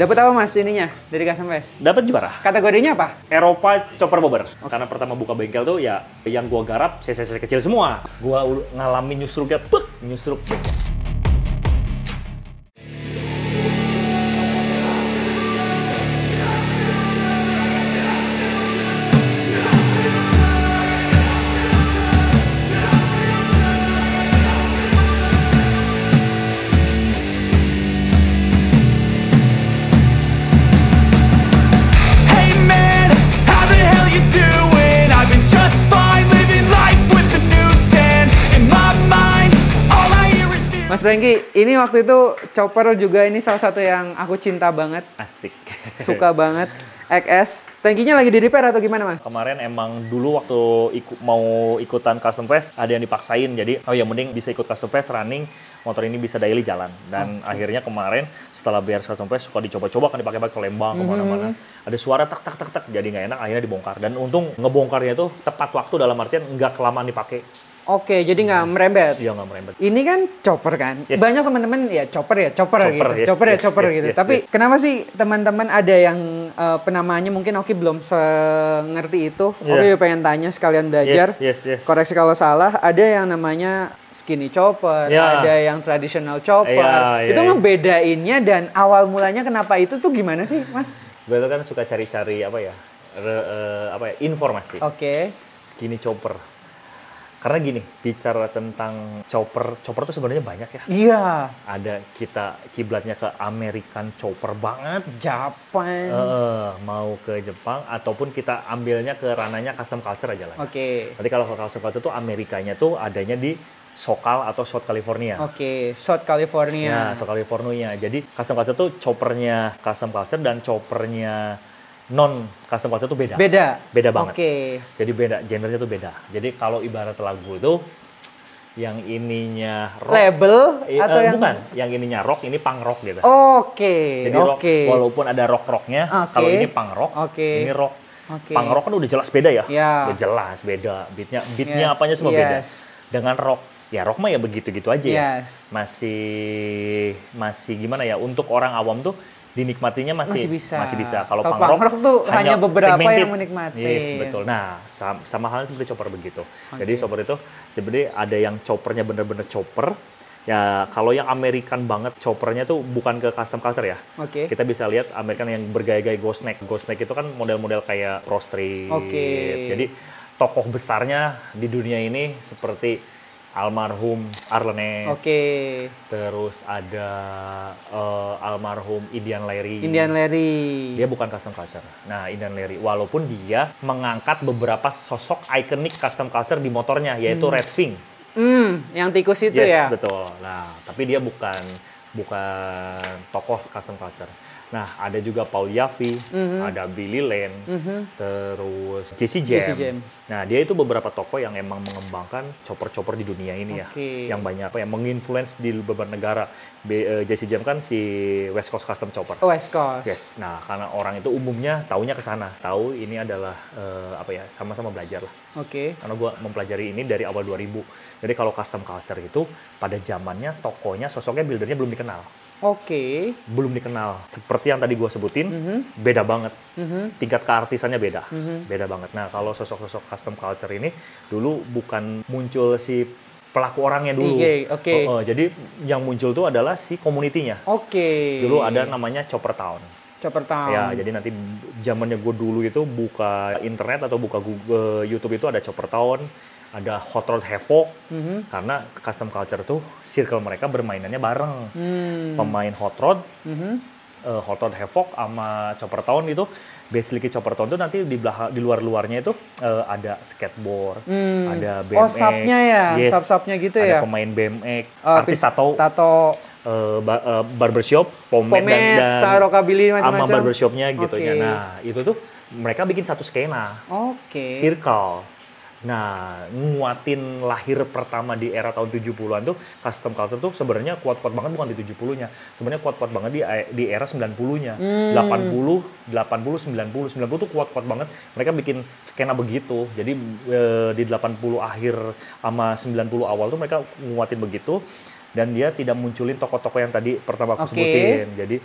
Dapat apa Mas ininya dari Custom Fest? Dapat juara. Kategorinya apa? Eropa Chopper Bobber. Karena pertama buka bengkel tuh ya yang gua garap cc kecil semua. Gua ngalamin nyusruknya, nyusruk. Mas Franky, ini waktu itu chopper juga ini salah satu yang aku cinta banget. Asik. Suka banget. XS. Tankinya lagi di repair atau gimana Mas? Kemarin emang dulu waktu mau ikutan Custom Fest ada yang dipaksain. Jadi oh ya mending bisa ikut Custom Fest running, motor ini bisa daily jalan. Dan akhirnya kemarin setelah biar Custom Fest suka dicoba-coba kan dipakai-pakai ke Lembang kemana-mana. Ada suara tak tak tak tak jadi nggak enak akhirnya dibongkar. Dan untung ngebongkarnya tuh tepat waktu dalam artian nggak kelamaan dipakai. Oke, jadi nggak merembet. Iya nggak merembet. Ini kan chopper kan. Yes. Banyak teman-teman ya chopper gitu. Yes, Chopper yes, gitu. yes, Tapi yes. kenapa sih teman-teman ada yang penamaannya mungkin Oki belum ngerti itu. Oki pengen tanya sekalian belajar. Yes. Koreksi kalau salah. Ada yang namanya skinny chopper, ada yang traditional chopper. Itu ngebedainnya dan awal mulanya kenapa itu tuh gimana sih, Mas? Gue tuh kan suka cari-cari informasi. Oke. Skinny chopper. Karena gini, bicara tentang chopper tuh sebenarnya banyak ya. Iya. Ada kita kiblatnya ke American chopper banget. Japan. Mau ke Jepang, ataupun kita ambilnya ke ranahnya custom culture aja lah. Oke. Tapi kalau custom culture tuh Amerikanya tuh adanya di SoCal atau South California. Oke, South California. Ya, South California. Jadi custom culture tuh choppernya custom culture dan choppernya non custom culture tuh beda. Beda banget. Jadi beda, genrenya tuh beda. Jadi kalau ibarat lagu itu yang ininya rock, label atau yang bukan, yang ininya rock, ini punk rock gitu. Jadi rock, walaupun ada rock-rocknya, kalau ini punk rock, ini rock. Punk rock kan udah jelas beda ya. Udah jelas beda. Beatnya apanya semua beda. Dengan rock, ya rock mah ya begitu-gitu aja ya. Masih gimana ya, untuk orang awam tuh dinikmatinya masih bisa. Kalau punk rock tuh hanya beberapa segmented. yang menikmati. Yes, betul. Nah, sama halnya seperti chopper begitu. Jadi chopper itu jadi ada yang choppernya bener-bener chopper. Ya, kalau yang American banget choppernya tuh bukan ke custom culture ya. Kita bisa lihat American yang bergaya-gaya ghost neck. Ghost neck itu kan model-model kayak Pro Street. Jadi tokoh besarnya di dunia ini seperti almarhum Arlenes, terus ada almarhum Indian Larry. Dia bukan custom culture. Nah, Indian Larry, walaupun dia mengangkat beberapa sosok ikonik custom culture di motornya, yaitu Red Fink. Yang tikus itu ya? Yes, betul. Nah, tapi dia bukan tokoh custom culture. Nah, ada juga Paul Yaffee, ada Billy Lane, terus Jesse Jam. Nah, dia itu beberapa tokoh yang emang mengembangkan chopper-chopper di dunia ini ya. Yang banyak yang menginfluence di beberapa negara. Jesse Jam kan si West Coast Custom Chopper. West Coast. Yes. Nah, karena orang itu umumnya taunya ke sana. Tahu ini adalah sama-sama belajar lah. Karena gue mempelajari ini dari awal 2000. Jadi kalau custom culture itu pada zamannya tokonya, sosoknya, buildernya belum dikenal. Belum dikenal. Seperti yang tadi gue sebutin, beda banget. Tingkat keartisannya beda. Beda banget. Nah, kalau sosok-sosok custom culture ini, dulu bukan muncul si pelaku orangnya dulu. Jadi yang muncul tuh adalah si komunitinya. Dulu ada namanya Chopper Town. Ya, jadi nanti zamannya gue dulu itu buka internet atau buka Google, YouTube itu ada Chopper Town. Ada Hot Rod Havoc, karena custom culture tuh circle mereka bermainannya bareng. Pemain Hot Rod, Hot Rod Havoc sama Chopper Town itu, basically Chopper Town tuh nanti di luar-luarnya itu ada skateboard, ada BMX. Sapnya ya, sap-sapnya gitu ya. Ada pemain BMX, artis tato. Barbershop, pomade dan rockabilly macam-macam. Sama barbershopnya gitu ya. Nah, itu tuh mereka bikin satu skena. Circle. Nah, nguatin lahir pertama di era tahun 70-an tuh, custom culture tuh sebenarnya kuat-kuat banget bukan di 70-nya. Sebenarnya kuat-kuat banget di era 90-nya. 80, 90 tuh kuat-kuat banget. Mereka bikin skena begitu. Jadi di 80 akhir sama 90 awal tuh mereka nguatin begitu. dan dia tidak munculin toko-toko yang tadi pertama aku sebutin. Jadi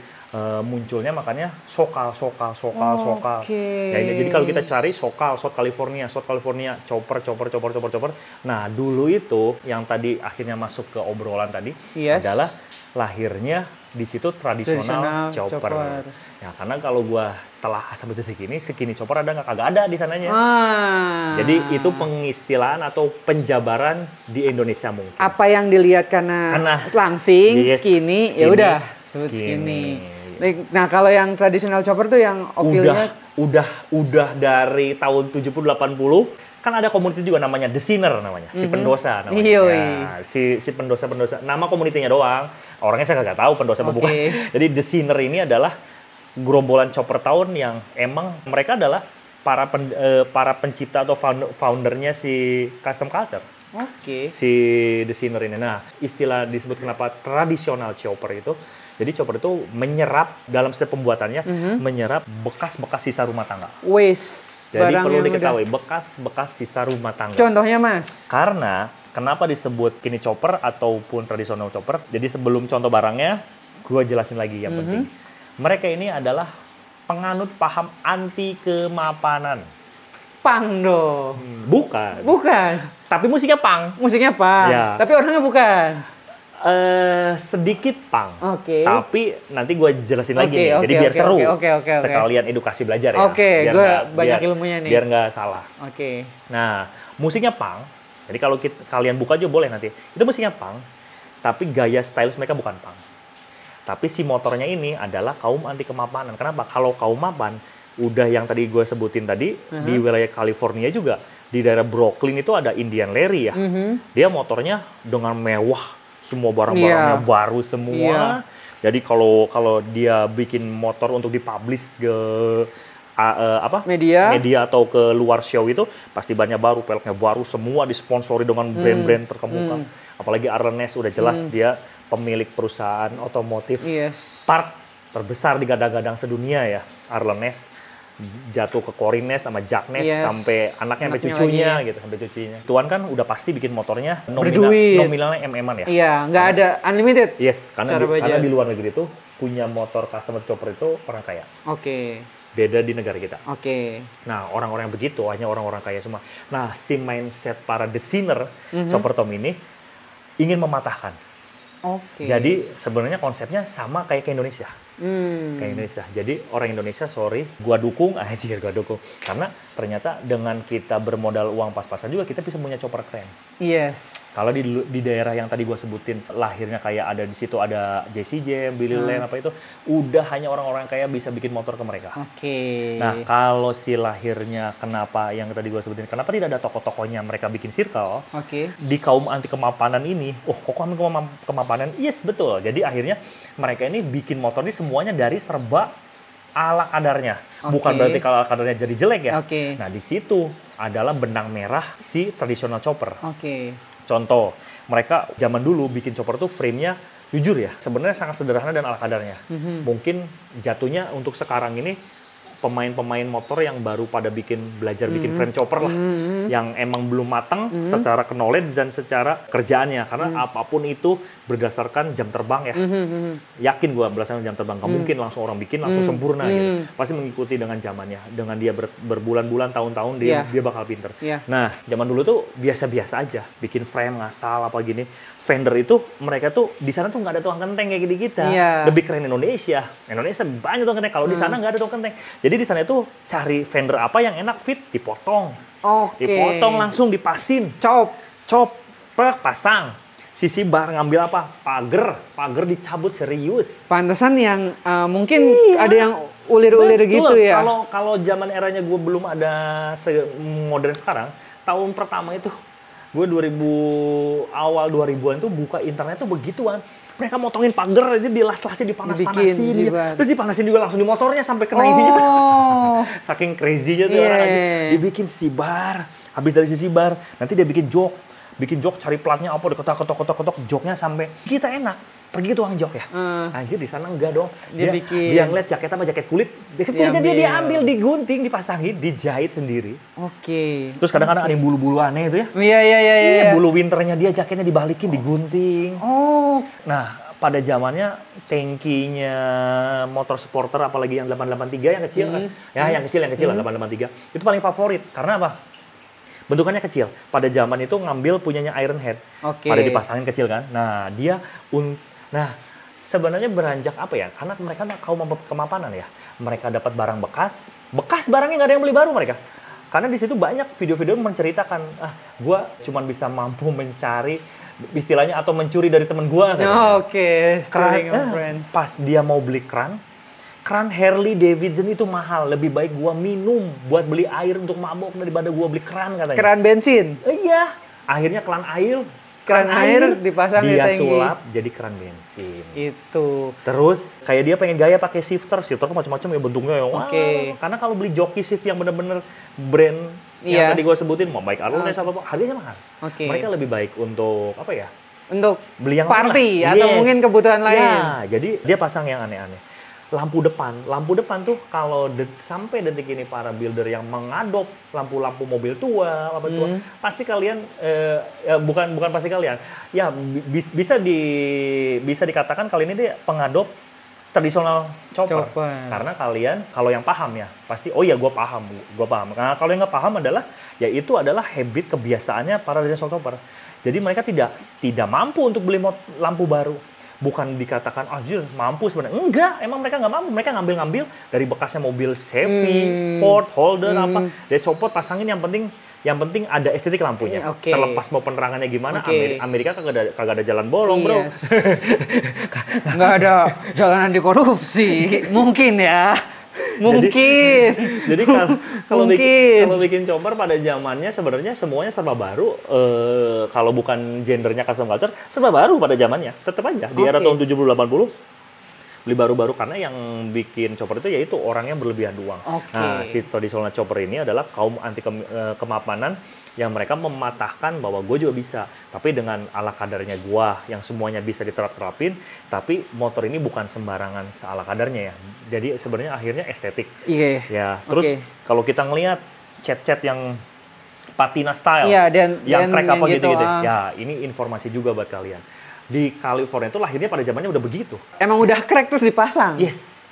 munculnya makanya Sokal. Ya, jadi kalau kita cari Sokal, South California, chopper. Nah, dulu itu yang tadi akhirnya masuk ke obrolan tadi adalah lahirnya di situ tradisional chopper. Ya, karena kalau gua telah sampai detik ini, skinny chopper ada nggak? Kagak ada di sananya. Jadi itu pengistilahan atau penjabaran di Indonesia mungkin. Apa yang dilihat karena langsing, skinny, ya udah skinny. Nah, kalau yang tradisional chopper tuh yang okilnya udah dari tahun 70-80 kan ada komunitas juga namanya The Sinner namanya, si pendosa namanya. Ya, si pendosa. Nama komunitinya doang. Orangnya saya nggak tahu pendosa apa bukan. Jadi The Sinner ini adalah gerombolan chopper tahun yang emang mereka adalah para pencipta atau foundernya si custom culture. Si The Sinner ini. Nah, istilah disebut kenapa tradisional chopper itu. Jadi chopper itu menyerap dalam setiap pembuatannya, menyerap bekas-bekas sisa rumah tangga. Jadi perlu diketahui bekas-bekas sisa rumah tangga. Contohnya, Mas? Karena kenapa disebut skinny chopper ataupun tradisional chopper? Jadi sebelum contoh barangnya, gue jelasin lagi yang penting. Mereka ini adalah penganut paham anti kemapanan. Punk dong. Bukan. Tapi musiknya punk. Ya. Tapi orangnya bukan. Sedikit punk, tapi nanti gue jelasin lagi nih, jadi biar seru, sekalian edukasi belajar ya. Gue banyak ilmunya nih. Biar nggak salah. Nah, musiknya punk, jadi kalau kalian buka aja boleh nanti. Itu musiknya punk, tapi gaya styles mereka bukan punk. Tapi si motornya ini adalah kaum anti kemapanan. Kenapa? Kalau kaum mapan, udah yang tadi gue sebutin tadi, di wilayah California juga, di daerah Brooklyn itu ada Indian Larry ya. Dia motornya dengan mewah, semua barang-barangnya baru semua. Jadi kalau dia bikin motor untuk dipublish ke media atau ke luar show itu pasti banyak baru, peleknya baru semua, disponsori dengan brand-brand terkemuka. Apalagi Arlen-Ness udah jelas dia pemilik perusahaan otomotif part terbesar digadang-gadang sedunia ya, Arlen-Ness. Jatuh ke Cory Ness sama Jack Ness sampai anaknya sampai cucunya gitu, sampai cucunya. Tuan kan udah pasti bikin motornya nominalnya MM-an ya. Iya, nggak ada unlimited. Karena di luar negeri itu punya motor customer chopper itu orang kaya. Beda di negara kita. Nah, orang-orang yang begitu hanya orang-orang kaya semua. Nah, si mindset para The Sinner chopper Tom ini ingin mematahkan. Jadi sebenarnya konsepnya sama kayak ke Indonesia. Kayak Indonesia. Jadi orang Indonesia, gua dukung. Karena ternyata dengan kita bermodal uang pas-pasan juga kita bisa punya chopper keren. Kalau di daerah yang tadi gua sebutin lahirnya kayak ada di situ ada JC Jam, Billy Land apa itu, udah hanya orang-orang kaya bisa bikin motor ke mereka. Nah, kalau si lahirnya kenapa yang tadi gua sebutin, kenapa tidak ada toko-tokonya mereka bikin circle? Di kaum anti kemapanan ini, kok anti kemapanan? Yes, betul. Jadi akhirnya mereka ini bikin motor ini semuanya dari serba ala kadarnya. Bukan berarti kalau ala kadarnya jadi jelek ya. Nah, di situ adalah benang merah si tradisional chopper. Contoh, mereka zaman dulu bikin chopper tuh frame-nya jujur ya, sebenarnya sangat sederhana dan ala kadarnya. Mungkin jatuhnya untuk sekarang ini pemain-pemain motor yang baru pada belajar bikin frame chopper lah, yang emang belum matang secara knowledge dan secara kerjaannya, karena apapun itu berdasarkan jam terbang ya. Yakin gue berdasarkan jam terbang, gak mungkin langsung orang bikin langsung sempurna gitu. Pasti mengikuti dengan zamannya, dengan dia berbulan-bulan, tahun-tahun dia bakal pinter. Nah, zaman dulu tuh biasa-biasa aja, bikin frame ngasal apa gini. Fender itu mereka tuh di sana tuh nggak ada tukang kenteng kayak gini kita. Lebih keren Indonesia banyak tukang kenteng. Kalau di sana nggak ada tukang kenteng. Jadi di sana itu cari Fender apa yang enak fit, dipotong, dipotong langsung dipasin, chop, pasang. Sisi bar ngambil apa? Pagar dicabut serius. Pantesan yang mungkin ada yang ulir-ulir gitu ya. Kalau zaman eranya gue belum ada modern sekarang, tahun pertama itu gue awal 2000-an tuh buka internet tuh begituan. Mereka motongin pagar aja dilas-lasin, dipanas-panasin. Terus dipanasin juga langsung di motornya sampai kena ininya. Saking crazy-nya tuh orang aja. Dibikin sibar. Habis dari si sibar, nanti dia bikin jok. bikin jok, cari platnya apa, diketok, joknya sampai kita enak. Pergi ke tukang jok ya. Anjir di sana enggak dong. Dia ngeliat jaket apa, jaket kulitnya dia ambil, digunting, dipasangin, dijahit sendiri. Oke. Terus kadang-kadang ada yang bulu-bulu aneh itu ya. Iya. Bulu winternya dia jaketnya dibalikin, digunting. Oh. Nah, pada zamannya tangkinya motor supporter apalagi yang 883 yang kecil kan. Yang kecil 883. Itu paling favorit. Karena apa? Bentukannya kecil. Pada zaman itu ngambil punyanya Ironhead. Pada dipasangin kecil kan. Nah, sebenarnya beranjak apa ya? Karena mereka kaum kemapanan ya. Mereka dapat barang bekas barangnya nggak ada yang beli baru mereka. Karena di situ banyak video-video menceritakan, gue cuma bisa mampu mencari istilahnya atau mencuri dari temen gue. Pas dia mau beli keran Harley Davidson itu mahal, lebih baik gue minum buat beli air untuk mabok daripada gue beli keran katanya. Keran bensin? Iya, akhirnya keran air dipasang dia sulap jadi keran bensin. Itu. Terus kayak dia pengen gaya pakai shifter macam-macam ya bentuknya ya. Karena kalau beli joki shift yang bener-bener brand yang tadi gue sebutin, mau baik Arlones apa harganya mahal. Mereka lebih baik untuk apa ya? Untuk beli yang party atau mungkin kebutuhan lain. Ya, jadi dia pasang yang aneh-aneh. Lampu depan tuh kalau sampai detik ini para builder yang mengadop lampu-lampu mobil tua, pasti kalian bukan pasti kalian, ya bisa dikatakan kali ini dia pengadop tradisional chopper. Karena kalian kalau yang paham ya pasti gue paham. Nah, kalau yang nggak paham adalah ya itu adalah habit kebiasaannya para tradisional chopper. Jadi mereka tidak mampu untuk beli lampu baru. Bukan dikatakan, mampu sebenarnya. Enggak, emang mereka nggak mampu. Mereka ngambil dari bekasnya mobil Chevy, Ford, Holden, dia copot, pasangin yang penting ada estetik lampunya. Terlepas mau penerangannya gimana, Amerika kagak ada jalan bolong, bro. Nggak ada jalanan di korupsi, mungkin ya. Jadi kalau bikin chopper pada zamannya sebenarnya semuanya serba baru. Kalau bukan gendernya custom culture, serba baru pada zamannya. Tetap aja di era tahun 70-80 beli baru-baru karena yang bikin chopper itu yaitu orang yang berlebihan uang. Nah, si tradisional chopper ini adalah kaum anti kemapanan yang mereka mematahkan bahwa gue juga bisa, tapi dengan ala kadarnya gue yang semuanya bisa diterapin, tapi motor ini bukan sembarangan seala kadarnya ya. Jadi sebenarnya akhirnya estetik. Ya, terus kalau kita ngelihat cat-cat yang patina style, yang crack apa gitu-gitu. Ya, ini informasi juga buat kalian. Di California itu lahirnya pada zamannya udah begitu. Emang udah crack terus dipasang? Yes.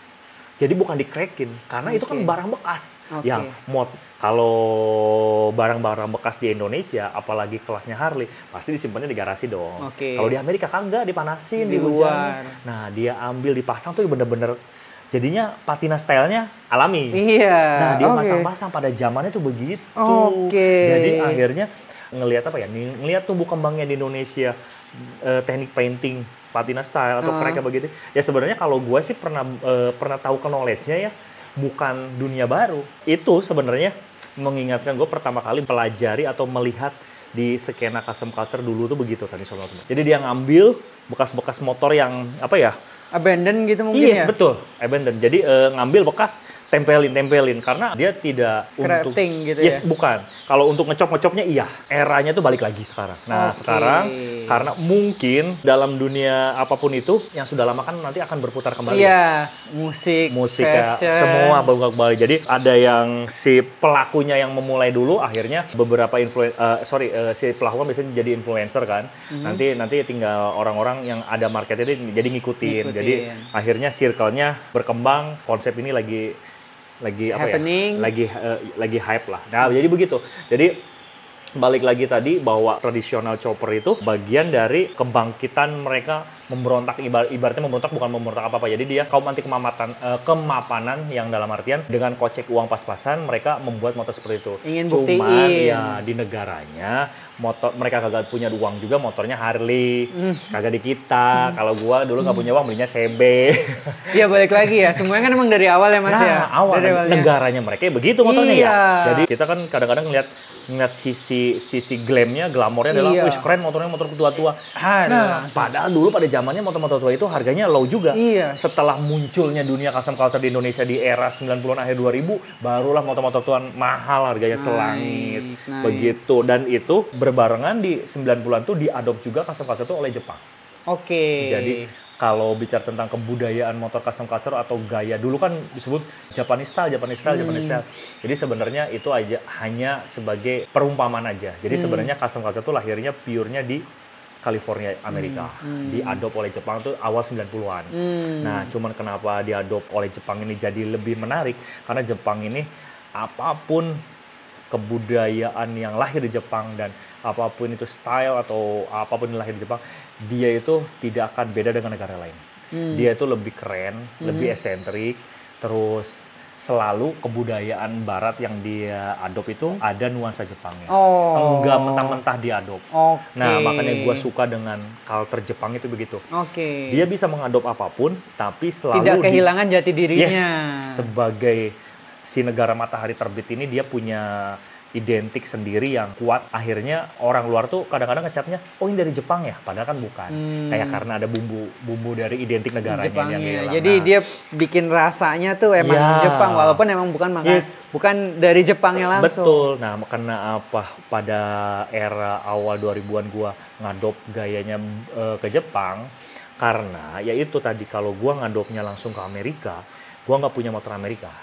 Jadi bukan di-crackin, karena itu kan barang bekas. Yang kalau barang-barang bekas di Indonesia, apalagi kelasnya Harley, pasti disimpannya di garasi dong. Kalau di Amerika kagak, dipanasin, di hujan. Nah, dia ambil dipasang tuh bener-bener jadinya patina stylenya alami. Nah, dia pasang-pasang pada zamannya tuh begitu. Jadi akhirnya ngelihat apa ya? Ngelihat tumbuh kembangnya di Indonesia, teknik painting patina style atau crack begitu. Ya sebenarnya kalau gue sih pernah tahu knowledge-nya ya, bukan dunia baru. Itu sebenarnya mengingatkan gue pertama kali pelajari atau melihat di skena custom culture dulu tuh begitu kan. Jadi dia ngambil bekas-bekas motor yang apa ya? Abandon gitu mungkin ya? Yes, betul. Abandon. Jadi ngambil bekas, tempelin karena dia tidak crafting untuk gitu ya. Yes, bukan. Kalau untuk ngecop-ngecopnya iya. Eranya tuh balik lagi sekarang. Nah, sekarang karena mungkin dalam dunia apapun itu yang sudah lama kan nanti akan berputar kembali. Iya, musik ya, semua berputar kembali. Jadi ada yang si pelakunya yang memulai dulu, akhirnya beberapa si pelaku kan biasanya jadi influencer kan. Nanti tinggal orang-orang yang ada market itu jadi ngikutin. Jadi akhirnya circle-nya berkembang, konsep ini lagi happening. Lagi hype lah. Nah, jadi begitu. Jadi balik lagi tadi bahwa tradisional chopper itu bagian dari kebangkitan mereka memberontak, ibaratnya memberontak bukan memberontak apa-apa. Jadi dia kaum anti kemapanan yang dalam artian dengan kocek uang pas-pasan mereka membuat motor seperti itu. Ingin buktiin. Cuman ya di negaranya motor mereka kagak punya uang juga, motornya Harley, kagak di kita. Kalau gua dulu nggak punya uang, belinya CB. Iya, balik lagi ya. Semuanya kan emang dari awal ya Mas ya. Awal negaranya mereka begitu motornya ya. Jadi kita kan kadang-kadang ngeliat ngeliat sisi glamnya, glamornya adalah, wih keren motornya, motor tua-tua. Nah, padahal dulu pada zamannya motor-motor tua itu harganya low juga. Setelah munculnya dunia custom culture di Indonesia di era 90-an akhir 2000, barulah motor-motor tua mahal harganya selangit. Begitu. Dan itu berbarengan di 90-an tuh diadop juga custom culture itu oleh Jepang. Jadi kalau bicara tentang kebudayaan motor custom culture atau gaya, dulu kan disebut Japanese style. Jadi sebenarnya itu hanya sebagai perumpamaan aja. Jadi sebenarnya custom culture itu lahirnya purenya di California, Amerika. Diadop oleh Jepang itu awal 90-an. Nah, cuman kenapa diadop oleh Jepang ini jadi lebih menarik? Karena Jepang ini apapun kebudayaan yang lahir di Jepang dan apapun itu style atau apapun yang lahir di Jepang, dia itu tidak akan beda dengan negara lain. Dia itu lebih keren, lebih esentrik, terus selalu kebudayaan barat yang dia adop itu ada nuansa Jepangnya. Enggak mentah-mentah diadop. Nah, makanya gue suka dengan culture Jepang itu begitu. Dia bisa mengadop apapun, tapi selalu tidak kehilangan jati dirinya. Sebagai si negara matahari terbit ini, dia punya identik sendiri yang kuat. Akhirnya orang luar tuh kadang-kadang ngecapnya, oh ini dari Jepang ya, padahal kan bukan. Kayak karena ada bumbu dari identik negaranya yang hilang. Jadi dia bikin rasanya tuh emang Jepang, walaupun emang bukan bukan dari Jepangnya langsung. Betul. Nah, karena apa pada era awal 2000-an gua ngadop gayanya ke Jepang, karena ya itu tadi, kalau gua ngadopnya langsung ke Amerika, gua nggak punya motor Amerika.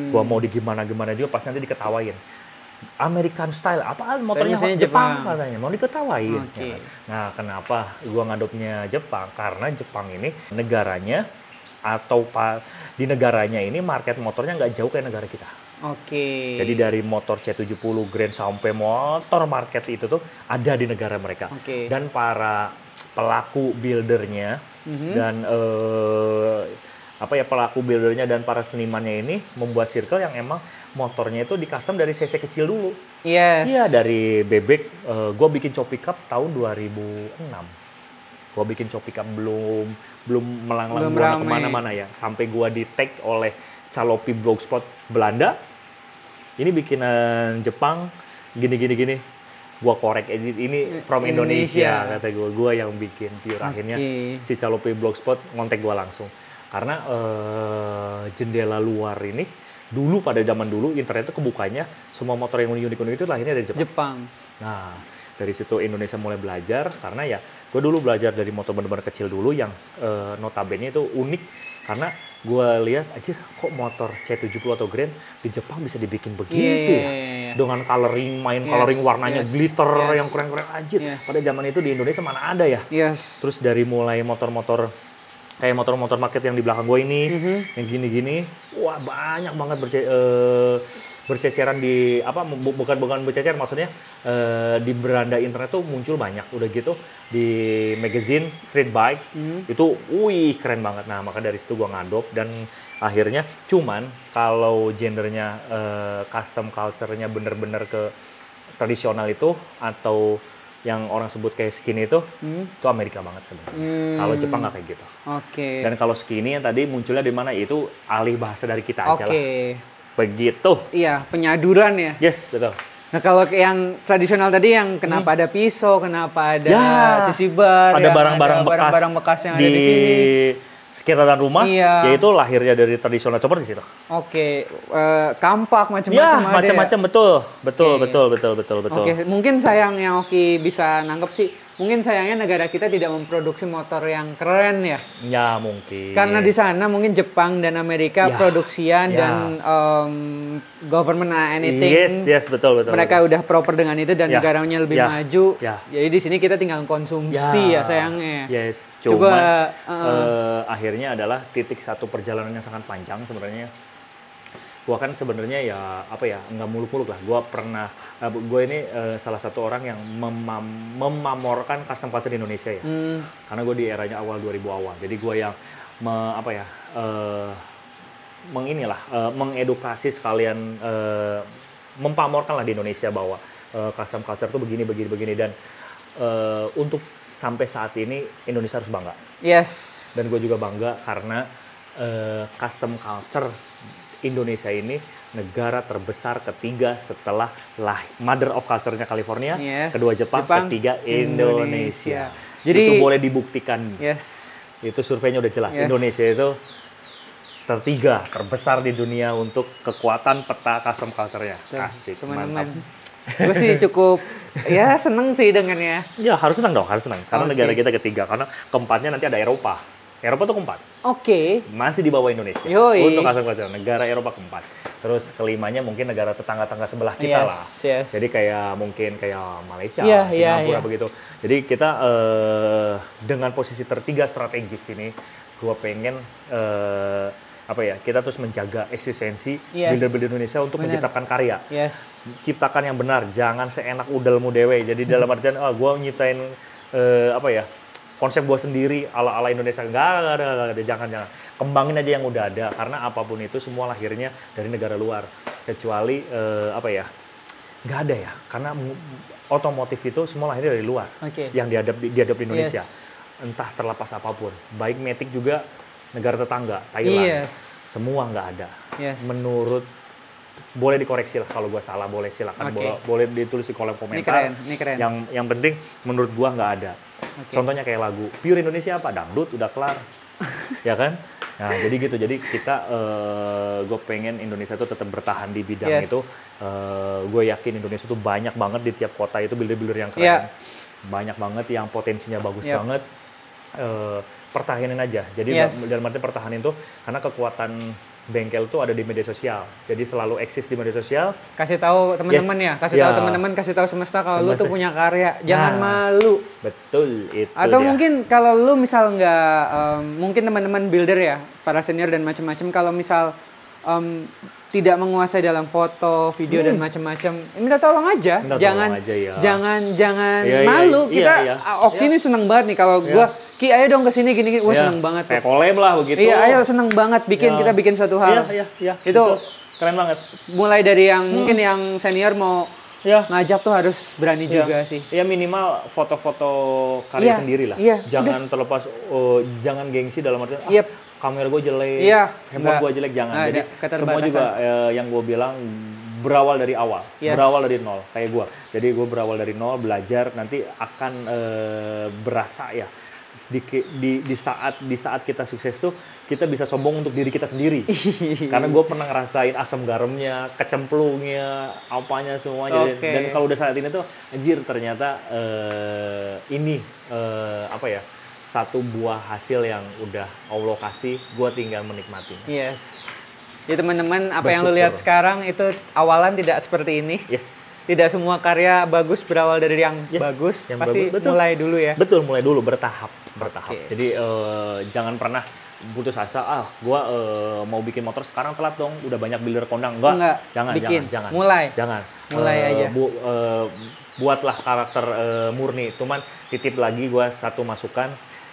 Gua mau di gimana-gimana juga pasti nanti diketawain. American style, apaan motornya Jepang katanya, mau diketawain. Nah, kenapa gua ngadopnya Jepang? Karena Jepang ini negaranya atau di negaranya ini market motornya nggak jauh kayak negara kita. Jadi dari motor C70 Grand sampai motor market itu tuh ada di negara mereka. Dan para pelaku buildernya dan pelaku buildernya dan para senimannya ini membuat circle yang emang motornya itu di custom dari CC kecil dulu. Iya, dari bebek. Gue bikin chop pickup tahun 2006. Gue bikin chop pickup belum melanglang buana kemana-mana ya. Sampai gue di tag oleh Calopi Blogspot Belanda. Ini bikinan Jepang, gini. Gue korek edit ini from Indonesia kata gue. Gue yang bikin pure. Akhirnya si Calopi Blogspot ngontek gue langsung. Karena jendela luar ini dulu, pada zaman dulu internet itu kebukanya semua motor yang unik-unik itu lahirnya dari Jepang. Nah, dari situ Indonesia mulai belajar, karena ya gue dulu belajar dari motor bener-bener kecil dulu yang notabene itu unik, karena gue lihat aja kok motor C70 atau Grand di Jepang bisa dibikin begitu dengan coloring, coloring warnanya glitter yang keren-keren aja. Pada zaman itu di Indonesia mana ada ya. Terus dari mulai motor-motor kayak motor-motor market yang di belakang gue ini, yang gini-gini, wah banyak banget berceceran di bukan bercecer, maksudnya di beranda internet tuh muncul banyak. Udah gitu di magazine street bike itu, keren banget. Nah, maka dari situ gue ngadop dan akhirnya cuman kalau gendernya custom culture-nya bener-bener ke tradisional itu atau yang orang sebut kayak skinny itu Amerika banget sebenarnya. Kalau Jepang nggak kayak gitu. Dan kalau skinny yang tadi munculnya di mana, itu alih bahasa dari kita aja lah. Begitu. Iya, penyaduran ya. Yes, betul. Nah, kalau yang tradisional tadi yang kenapa ada pisau, kenapa ada sisi bar, ada barang-barang bekas yang ada di sini. Sekitaran rumah, yaitu lahirnya dari tradisional chopper di situ. Kampak macam-macam betul. Mungkin sayangnya Oki bisa nangkep sih. Mungkin sayangnya negara kita tidak memproduksi motor yang keren ya. Ya, mungkin. Karena di sana mungkin Jepang dan Amerika produksian dan government anything. Yes, betul. Mereka udah proper dengan itu dan negaranya lebih maju. Jadi di sini kita tinggal konsumsi ya sayangnya. Yes, cuman akhirnya adalah titik satu perjalanan yang sangat panjang sebenarnya. Gua kan sebenarnya nggak muluk-muluk lah. Gue ini salah satu orang yang memamorkan custom culture di Indonesia ya. Karena gue di eranya awal 2000 awal. Jadi gue yang mengedukasi sekalian mempamorkan lah di Indonesia bahwa custom culture tuh begini dan untuk sampai saat ini Indonesia harus bangga. Dan gue juga bangga karena custom culture Indonesia ini negara terbesar ketiga setelah mother of culture-nya California, kedua Jepang, ketiga Indonesia. Jadi itu boleh dibuktikan. Itu surveinya udah jelas. Indonesia itu tertiga terbesar di dunia untuk kekuatan peta custom culture-nya. Asik, teman-teman. Gue sih cukup seneng sih dengannya. Ya harus seneng dong, harus seneng. Karena negara kita ketiga, karena keempatnya nanti ada Eropa. Eropa tuh keempat. Masih di bawah Indonesia. Untuk custom culture, negara Eropa keempat. Terus kelimanya mungkin negara tetangga-tangga sebelah kita lah. Jadi kayak mungkin kayak Malaysia, Singapura begitu. Jadi kita dengan posisi tertiga strategis ini, gue pengen kita terus menjaga eksistensi builder-builder Indonesia untuk menciptakan karya. Ciptakan yang benar, jangan seenak udelmu dewe. Jadi dalam artian, gue nyiptain konsep gue sendiri ala-ala Indonesia. Nggak ada, jangan. Kembangin aja yang udah ada, karena apapun itu semua lahirnya dari negara luar. Kecuali, nggak ada ya, karena otomotif itu semua lahirnya dari luar. Yang diadap di Indonesia. Entah terlepas apapun. Baik Matic juga, negara tetangga, Thailand, semua nggak ada. Menurut, boleh dikoreksi lah kalau gue salah, boleh silakan, boleh ditulis di kolom komentar. Ini keren. Yang penting menurut gue nggak ada. Contohnya kayak lagu Pure Indonesia apa, dangdut udah kelar, ya kan? Nah jadi gitu, jadi kita gue pengen Indonesia itu tetap bertahan di bidang itu. Gue yakin Indonesia itu banyak banget di tiap kota itu builder-builder yang keren, banyak banget yang potensinya bagus banget. Pertahanin aja. Jadi dalam arti pertahanin tuh karena kekuatan bengkel tuh ada di media sosial. Jadi selalu eksis di media sosial. Kasih tahu teman-teman tahu teman-teman, kasih tahu semesta kalau lu tuh punya karya. Jangan malu. Betul itu. Atau mungkin kalau lu misal nggak, mungkin teman-teman builder ya, para senior dan macam-macam, kalau misal tidak menguasai dalam foto, video dan macam-macam, minta tolong aja. Jangan malu. Kita ini seneng banget nih kalau gua, Ki ayo dong kesini gini, gua seneng banget. Kayak collab lah begitu. Iya, ayo seneng banget kita bikin suatu hal. Itu keren banget. Mulai dari yang mungkin yang senior mau ngajak tuh harus berani juga sih. Ya minimal foto-foto karya sendiri lah. Jangan terlepas, jangan gengsi dalam artian kamera gue jelek, handphone gue jelek, jangan. Jadi semua juga yang gue bilang berawal dari awal, berawal dari nol kayak gue. Jadi gue berawal dari nol, belajar, nanti akan berasa ya di saat kita sukses tuh kita bisa sombong untuk diri kita sendiri. Karena gue pernah ngerasain asam garamnya, kecemplungnya, apanya semuanya. Dan kalau udah saat ini tuh anjir ternyata ini satu buah hasil yang udah Allah kasih, gue tinggal menikmati. Ya teman-teman, apa yang lo lihat sekarang itu awalan tidak seperti ini. Tidak semua karya bagus berawal dari yang bagus, yang pasti mulai dulu ya. Betul, mulai dulu, bertahap. Jadi jangan pernah putus asa, gue mau bikin motor sekarang telat dong, udah banyak builder kondang. Enggak. Jangan. Mulai aja. Buatlah karakter murni. Cuman titip lagi gue satu masukan,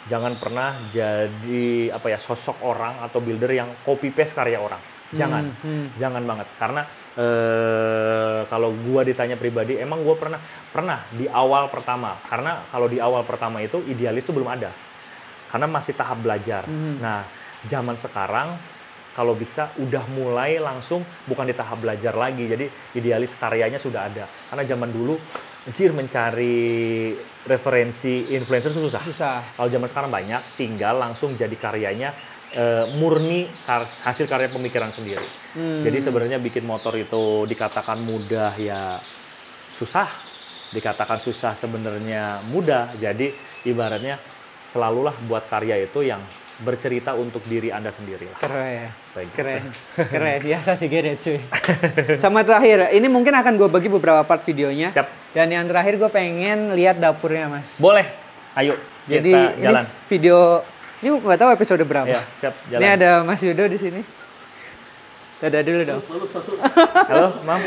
jangan pernah jadi sosok orang atau builder yang copy paste karya orang. Jangan banget. Karena kalau gue ditanya pribadi, emang gue pernah di awal pertama. Karena kalau di awal pertama itu idealis tuh belum ada. Karena masih tahap belajar. Nah, zaman sekarang kalau bisa udah mulai langsung bukan di tahap belajar lagi. Jadi idealis karyanya sudah ada. Karena zaman dulu mencari referensi influencer susah. Kalau zaman sekarang banyak, tinggal langsung jadi karyanya murni hasil karya pemikiran sendiri. Jadi sebenarnya bikin motor itu dikatakan mudah ya susah, dikatakan susah sebenarnya mudah. Jadi ibaratnya selalulah buat karya itu yang bercerita untuk diri Anda sendiri. Keren. Biasa sih gede cuy. Sama terakhir, ini mungkin akan gue bagi beberapa part videonya. Siap. Dan yang terakhir gue pengen lihat dapurnya mas. Boleh, ayo kita jalan. Ini video, ini nggak tahu episode berapa. Ya, siap, jalan. Ini ada Mas Yudo di sini. Dadah dulu dong. Halo, Mam.